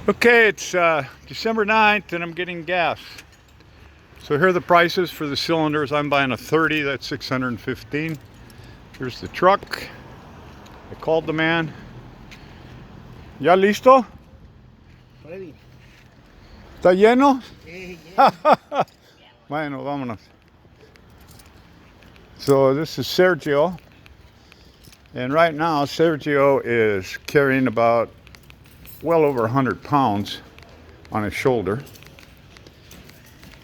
Okay, it's December 9th and I'm getting gas. So here are the prices for the cylinders. I'm buying a 30, that's 615. Here's the truck. I called the man. ¿Ya listo? Ready. ¿Está lleno? Yeah. Bueno, vámonos. So this is Sergio. And right now Sergio is carrying about well over 100 pounds on his shoulder.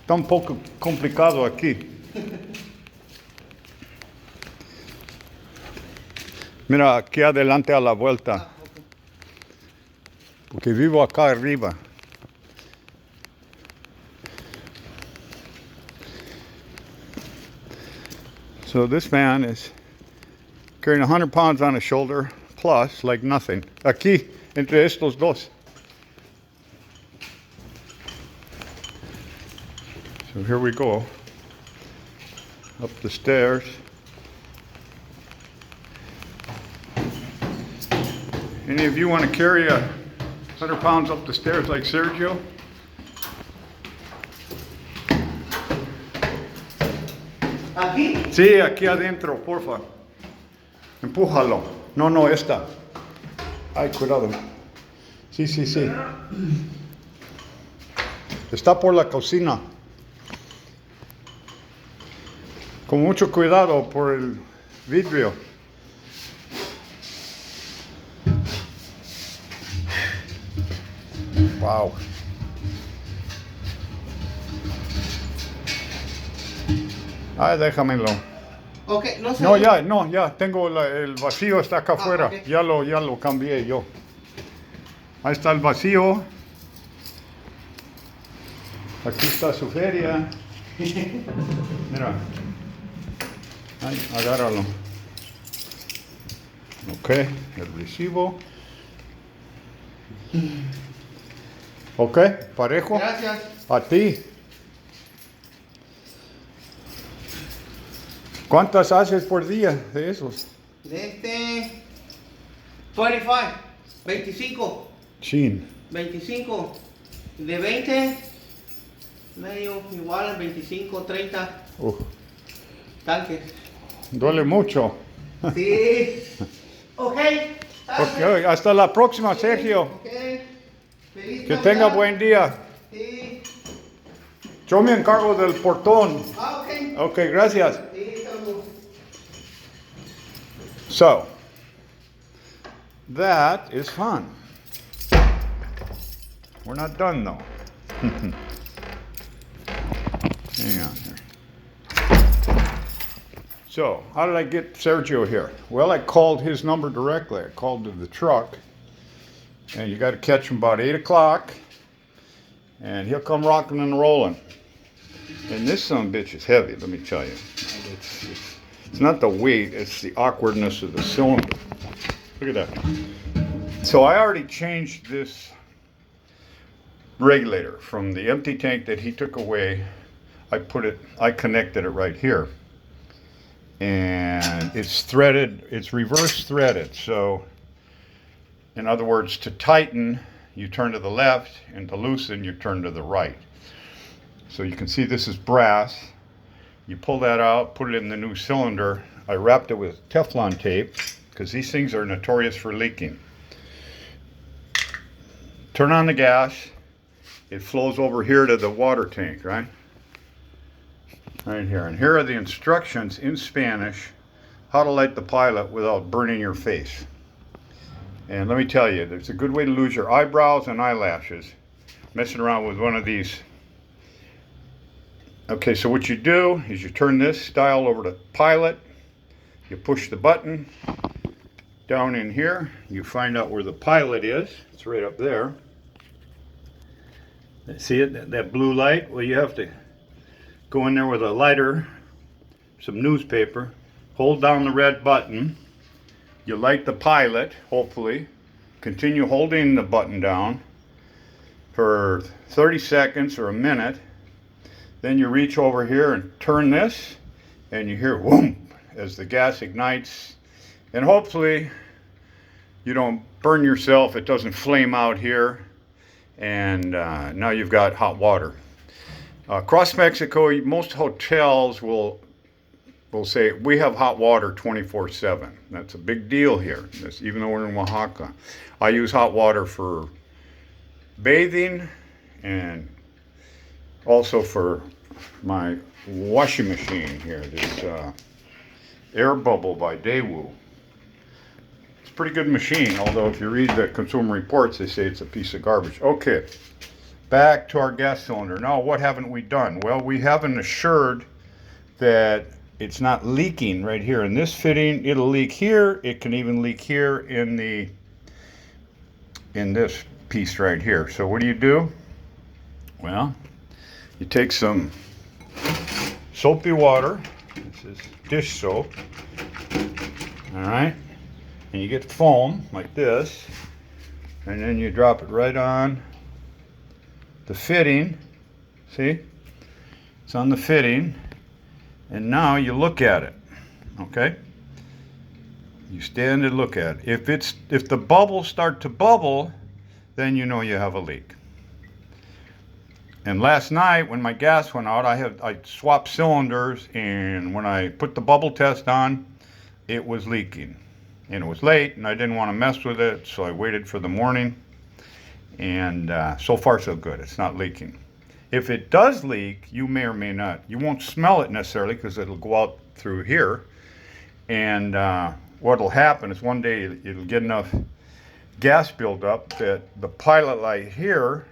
Está un poco complicado aquí. Mira, aquí adelante a la vuelta. Porque vivo acá arriba. So this man is carrying 100 pounds on his shoulder, plus like nothing. Aquí, entre estos dos. So here we go. Up the stairs. Any of you want to carry 100 pounds up the stairs like Sergio? ¿Aquí? Sí, aquí adentro, porfa. Empújalo. No, no, esta. Ay, cuidado. Sí, sí, sí. Está por la cocina. Con mucho cuidado por el vidrio. Wow. Ay, déjamelo. Ok, no sé. No, ya, tengo el vacío está acá afuera. Okay. Ya lo cambié yo. Ahí está el vacío. Aquí está su feria. Mira. Ay, agárralo. Ok, el recibo. Ok, parejo. Gracias. A ti. ¿Cuántas haces por día de esos? De 25. 25. Chin. 25. De 20. Medio igual, 25, 30 tanques. Duele mucho. Sí. Ok. Ok, hasta la próxima, Sergio. Ok. Feliz Que Navidad. tenga buen día. Sí. Yo me encargo del portón. Ok. Ok, gracias. Sí, estamos. So, that is fun. We're not done though. Hang on here. So, how did I get Sergio here? Well, I called his number directly. I called to the truck. And you got to catch him about 8 o'clock. And he'll come rocking and rolling. And this son of a bitch is heavy, let me tell you. It's not the weight, it's the awkwardness of the cylinder. Look at that. So I already changed this regulator from the empty tank that he took away. I connected it right here. And it's threaded, it's reverse threaded. So in other words, to tighten, you turn to the left, and to loosen, you turn to the right. So you can see this is brass. You pull that out, put it in the new cylinder. I wrapped it with Teflon tape because these things are notorious for leaking. Turn on the gas. It flows over here to the water tank, right? Right here. And here are the instructions in Spanish how to light the pilot without burning your face. And let me tell you, there's a good way to lose your eyebrows and eyelashes messing around with one of these. Okay, so what you do is you turn this dial over to pilot, you push the button down in here, you find out where the pilot is. It's right up there. See it, that blue light? Well, you have to go in there with a lighter, some newspaper, hold down the red button. You light the pilot, hopefully. Continue holding the button down for 30 seconds or a minute. Then you reach over here and turn this, and you hear whoom as the gas ignites. And hopefully you don't burn yourself, it doesn't flame out here. and now you've got hot water. Across Mexico, most hotels will say we have hot water 24/7. That's a big deal here. Even though we're in Oaxaca, I use hot water for bathing and also for my washing machine here. This Air Bubble by Daewoo. It's a pretty good machine, although if you read the Consumer Reports, they say it's a piece of garbage. Okay, back to our gas cylinder. Now, what haven't we done? Well, we haven't assured that it's not leaking right here in this fitting. It'll leak here. It can even leak here in this piece right here. So what do? Well, you take some soapy water. This is dish soap. All right, and you get foam like this, and then you drop it right on the fitting. See, it's on the fitting. And now you look at it, okay? You stand and look at it. If the bubbles start to bubble, then you know you have a leak. And last night when my gas went out, I swapped cylinders, and when I put the bubble test on, it was leaking. And it was late, and I didn't want to mess with it, so I waited for the morning. And so far so good, it's not leaking. If it does leak, you may or may not. You won't smell it necessarily because it'll go out through here. And what'll happen is one day it'll get enough gas buildup that the pilot light here,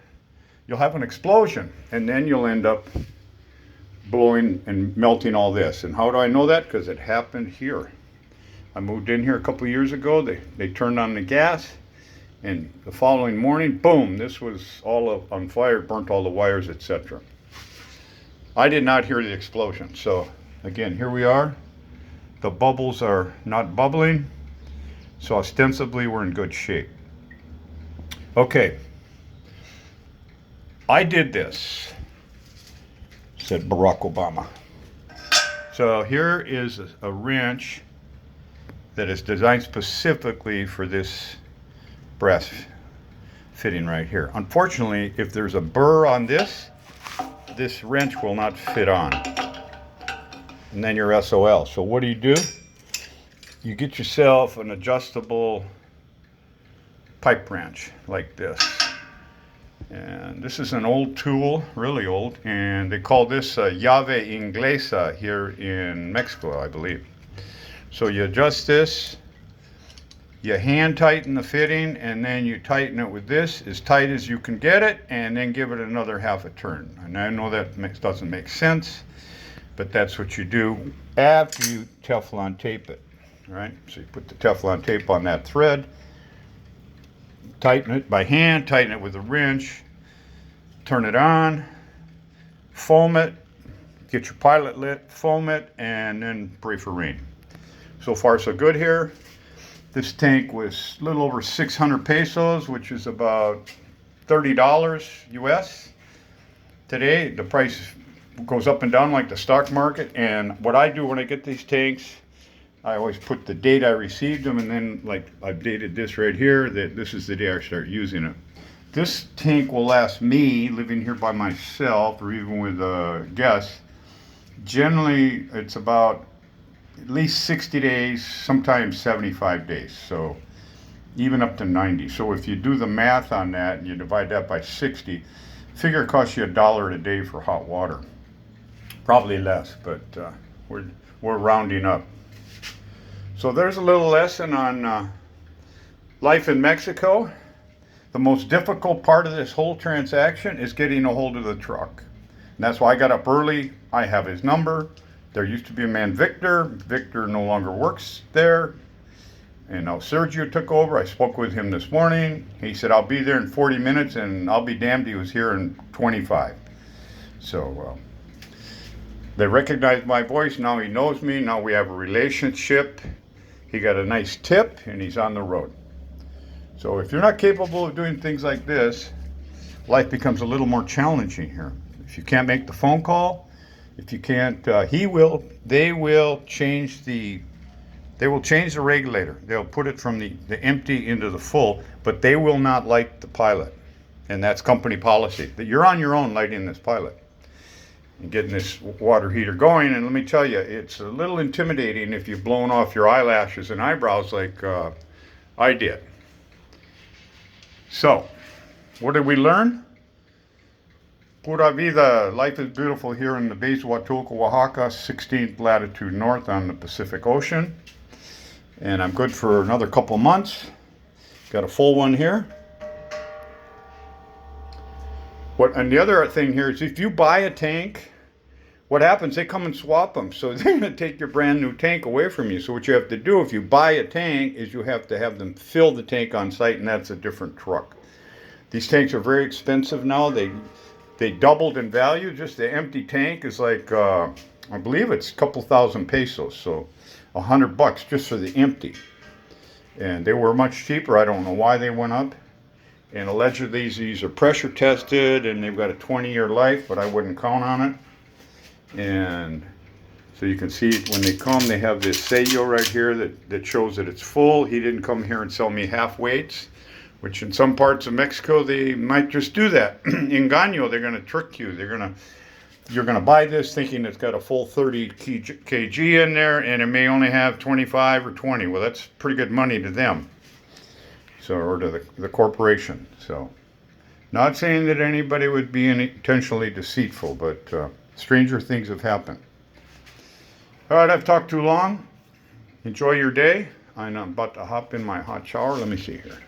you'll have an explosion. And then you'll end up blowing and melting all this. And how do I know that? Because it happened here. I moved in here a couple years ago. They turned on the gas. And the following morning, boom, this was all on fire, burnt all the wires, etc. I did not hear the explosion. So again, here we are. The bubbles are not bubbling. So ostensibly, we're in good shape. Okay. I did this, said Barack Obama. So here is a wrench that is designed specifically for this brass fitting right here. Unfortunately, if there's a burr on this wrench will not fit on. And then you're SOL. So what do? You get yourself an adjustable pipe wrench like this. And this is an old tool, really old, and they call this llave inglesa here in Mexico, I believe. So you adjust this. You hand tighten the fitting, and then you tighten it with this as tight as you can get it, and then give it another half a turn. And I know that doesn't make sense, but that's what you do after you Teflon tape it, right? So you put the Teflon tape on that thread, tighten it by hand, tighten it with a wrench, turn it on, foam it, get your pilot lit, foam it, and then pray for rain. So far so good here. This tank was a little over 600 pesos, which is about $30 US. Today, the price goes up and down like the stock market. And what I do when I get these tanks, I always put the date I received them, and then like I've dated this right here, that this is the day I start using it. This tank will last me, living here by myself or even with guests. Generally, it's about at least 60 days, sometimes 75 days, so even up to 90. So if you do the math on that and you divide that by 60, figure it costs you $1 a day for hot water. Probably less, but we're rounding up. So there's a little lesson on life in Mexico. The most difficult part of this whole transaction is getting a hold of the truck. And that's why I got up early. I have his number. There used to be a man, Victor. Victor no longer works there. And now Sergio took over. I spoke with him this morning. He said, I'll be there in 40 minutes, and I'll be damned, he was here in 25. So they recognized my voice. Now he knows me. Now we have a relationship. He got a nice tip, and he's on the road. So if you're not capable of doing things like this, life becomes a little more challenging here. If you can't make the phone call, if you can't, they will change the regulator. They'll put it from the empty into the full, but they will not light the pilot. And that's company policy, that you're on your own lighting this pilot and getting this water heater going. And let me tell you, it's a little intimidating if you've blown off your eyelashes and eyebrows like I did. So, what did we learn? Pura vida, life is beautiful here in the base of Huatulco, Oaxaca, 16th latitude north on the Pacific Ocean. And I'm good for another couple months. Got a full one here. And the other thing here is if you buy a tank, what happens, they come and swap them. So they're going to take your brand new tank away from you. So what you have to do if you buy a tank is you have to have them fill the tank on site, and that's a different truck. These tanks are very expensive now. They doubled in value. Just the empty tank is like, I believe it's a couple thousand pesos. So $100 just for the empty. And they were much cheaper. I don't know why they went up. And allegedly these are pressure tested and they've got a 20-year life, but I wouldn't count on it. And so you can see when they come, they have this sello right here that shows that it's full. He didn't come here and sell me half weights, which in some parts of Mexico, they might just do that. Engaño, they're going to trick you. You're going to buy this thinking it's got a full 30 kg in there, and it may only have 25 or 20. Well, that's pretty good money to them. So, or to the corporation. So, not saying that anybody would be intentionally deceitful, but stranger things have happened. All right, I've talked too long. Enjoy your day. I'm about to hop in my hot shower. Let me see here.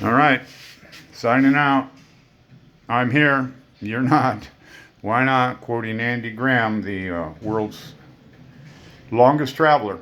All right, signing out. I'm here. You're not. Why not? Quoting Andy Graham, the world's longest traveler.